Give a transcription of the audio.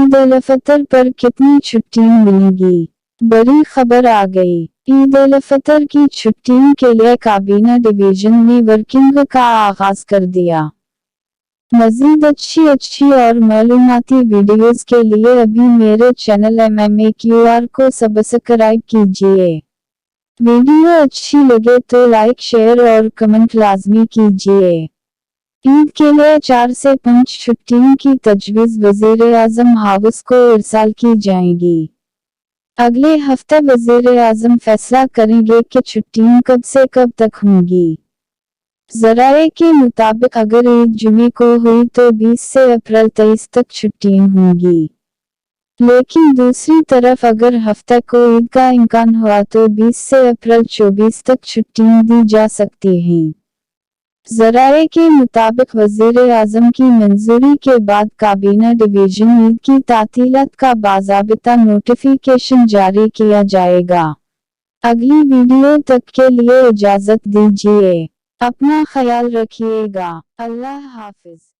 ईद उल फितर पर कितनी छुट्टियां मिलेंगी? बड़ी खबर आ गई। ईद उल फितर की छुट्टियों के लिए काबीना डिवीजन ने वर्किंग का आगाज कर दिया। मजीद अच्छी और मालूमाती वीडियोस के लिए अभी मेरे चैनल MMAQR को सब्सक्राइब कीजिए। वीडियो अच्छी लगे तो लाइक शेयर और कमेंट लाजमी कीजिए। ईद के लिए 4 से 5 छुट्टियों की तजवीज़ वज़ीर-ए-आज़म हाउस को इरसाल की जाएगी। अगले हफ्ते वज़ीर-ए-आज़म फैसला करेंगे कि छुट्टियां कब से कब तक होंगी। ज़राए के मुताबिक अगर ईद जुमे को हुई तो 20 से अप्रैल 23 तक छुट्टियां होंगी। लेकिन दूसरी तरफ अगर हफ्ते को ईद का इम्कान हुआ तो 20 से अप्रैल 24 तक छुट्टियां दी जा सकती हैं। ज़राए के मुताबिक वज़ीर-ए-आज़म की मंजूरी के बाद काबीना डिवीजन ईद की तातीलात का बाज़ाबिता नोटिफिकेशन जारी किया जाएगा। अगली वीडियो तक के लिए इजाज़त दीजिए। अपना ख्याल रखिएगा। अल्लाह हाफ़िज़।